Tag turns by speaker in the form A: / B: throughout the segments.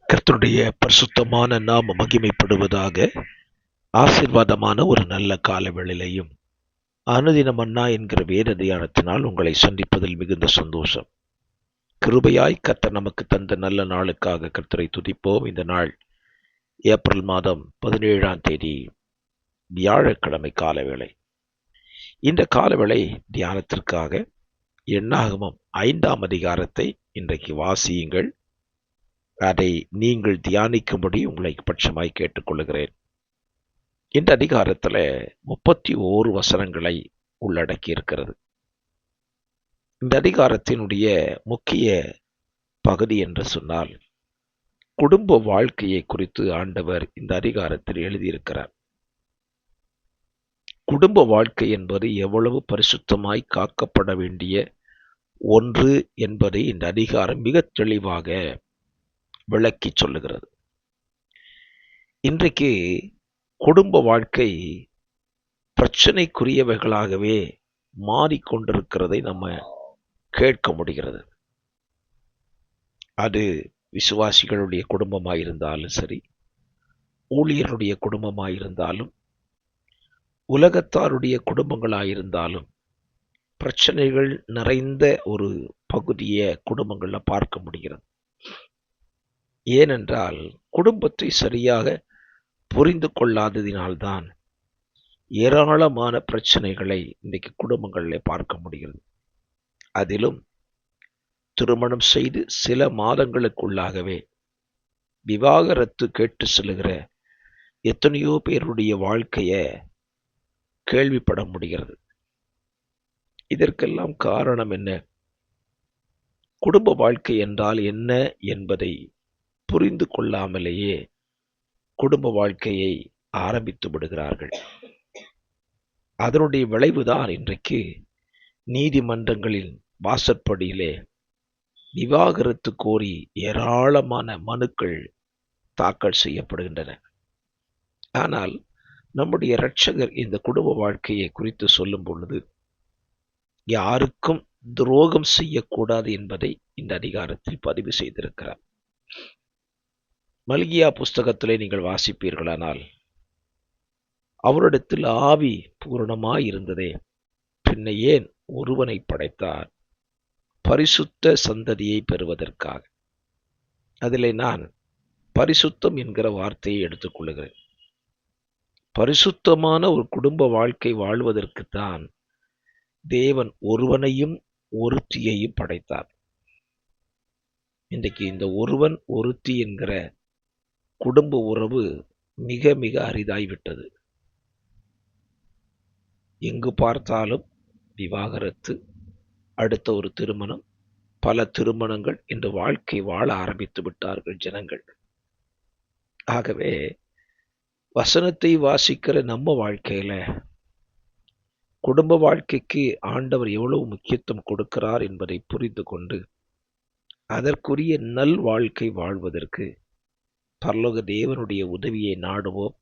A: கர்த்தருடைய பரிசுத்தமான நாம மகிமைப்படுவதாக. ஆசீர்வாதமான ஒரு நல்ல கால வேளையிலையும் அனுதின மன்னா என்கிற வேத தியானத்தினால் உங்களை சந்திப்பதில் மிகுந்த சந்தோஷம். கிருபையாய் கர்த்தர் நமக்கு தந்த நல்ல நாளுக்காக கர்த்தரை துதிப்போம். இந்த நாள் ஏப்ரல் மாதம் 17ஆம் தேதி வியாழக்கிழமை காலவேளை. இந்த காலவேளை தியானத்திற்காக எண்ணாகமம் 5ஆம் அதிகாரத்தை இன்றைக்கு வாசியுங்கள். அதை நீங்கள் தியானிக்கும்படி உங்களை பட்சமாய் கேட்டுக்கொள்கிறேன். இந்த அதிகாரத்தில் 31 வசனங்களை உள்ளடக்கி இருக்கிறது. இந்த அதிகாரத்தினுடைய முக்கிய பகுதி என்று சொன்னால், குடும்ப வாழ்க்கையை குறித்து ஆண்டவர் இந்த அதிகாரத்தில் எழுதியிருக்கிறார். குடும்ப வாழ்க்கை என்பது எவ்வளவு பரிசுத்தமாய் காக்கப்பட வேண்டிய ஒன்று என்பதை இந்த அதிகாரம் மிக தெளிவாக விளக்கி சொல்லுகிறது. இன்றைக்கு குடும்ப வாழ்க்கை பிரச்சனைக்குரியவைகளாகவே மாறிக்கொண்டிருக்கிறதை நம்ம கேட்க முடிகிறது. அது விசுவாசிகளுடைய குடும்பமாயிருந்தாலும் சரி, ஊழியருடைய குடும்பமாயிருந்தாலும், உலகத்தாருடைய குடும்பங்களாயிருந்தாலும் பிரச்சனைகள் நிறைந்த ஒரு பகுதியை குடும்பங்களில் பார்க்க முடிகிறது. ஏனென்றால் குடும்பத்தை சரியாக புரிந்து கொள்ளாததினால்தான் ஏராளமான பிரச்சனைகளை இன்றைக்கு குடும்பங்களில் பார்க்க முடிகிறது. அதிலும் திருமணம் செய்து சில மாதங்களுக்குள்ளாகவே விவாகரத்து கேட்டு செல்லுகிற எத்தனையோ பேருடைய வாழ்க்கையை கேள்விப்பட முடிகிறது. இதற்கெல்லாம் காரணம் என்ன? குடும்ப வாழ்க்கை என்றால் என்ன என்பதை புரிந்து கொள்ளாமலேயே குடும்ப வாழ்க்கையை ஆரம்பித்து விடுகிறார்கள். அதனுடைய விளைவுதான் இன்றைக்கு நீதிமன்றங்களின் வாசற்படியிலே விவாகரத்து கோரி ஏராளமான மனுக்கள் தாக்கல் செய்யப்படுகின்றன. ஆனால் நம்முடைய இரட்சகர் இந்த குடும்ப வாழ்க்கையை குறித்து சொல்லும் பொழுது யாருக்கும் துரோகம் செய்யக்கூடாது என்பதை இந்த அதிகாரத்தில் பதிவு செய்திருக்கிறார். மல்கியா புஸ்தகத்திலே நீங்கள் வாசிப்பீர்களானால், அவரிடத்தில் ஆவி பூரணமாய் இருந்ததே, பின்ன ஏன் ஒருவனை படைத்தார்? பரிசுத்த சந்ததியை பெறுவதற்காக. அதிலே நான் பரிசுத்தம் என்கிற வார்த்தையை எடுத்துக்கொள்கிறேன். பரிசுத்தமான ஒரு குடும்ப வாழ்க்கை வாழ்வதற்குத்தான் தேவன் ஒருவனையும் ஒருத்தியையும் படைத்தார். இன்றைக்கு இந்த ஒருவன் ஒருத்தி என்கிற குடும்ப உறவு மிக மிக அரிதாய்விட்டது. எங்கு பார்த்தாலும் விவாகரத்து, அடுத்த ஒரு திருமணம், பல திருமணங்கள் என்று வாழ்க்கை வாழ ஆரம்பித்து விட்டார்கள் ஜனங்கள். ஆகவே வசனத்தை வாசிக்கிற நம்ம வாழ்க்கையில குடும்ப வாழ்க்கைக்கு ஆண்டவர் எவ்வளவு முக்கியத்துவம் கொடுக்கிறார் என்பதை புரிந்து கொண்டு அதற்குரிய நல் வாழ்க்கை வாழ்வதற்கு பரலோக தேவனுடைய உதவியை நாடுவோம்.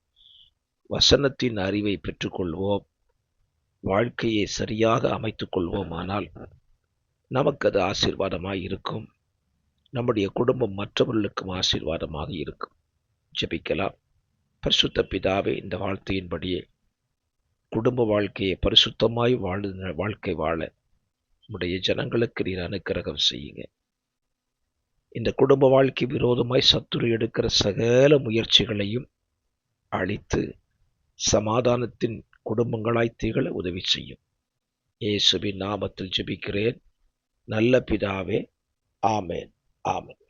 A: வசனத்தின் அறிவை பெற்றுக்கொள்வோம். வாழ்க்கையை சரியாக அமைத்துக் கொள்வோம். ஆனால் நமக்கு அது ஆசீர்வாதமாய் இருக்கும். நம்முடைய குடும்பம் மற்றவர்களுக்கும் ஆசீர்வாதமாக இருக்கும். ஜெபிக்கலாம். பரிசுத்த பிதாவே, இந்த வார்த்தையின்படியே குடும்ப வாழ்க்கையை பரிசுத்தமாய் வாழ்க்கை வாழ நம்முடைய ஜனங்களுக்கு நீர் அனுக்கிரகம் செய்யுங்க. இந்த குடும்ப வாழ்க்கை விரோதமாய் சத்துரு எடுக்கிற சகல முயற்சிகளையும் அழித்து சமாதானத்தின் குடும்பங்களாய் திகழ உதவி செய்யும். இயேசுவின் நாமத்தில் ஜெபிக்கிறேன் நல்ல பிதாவே. ஆமென், ஆமென்.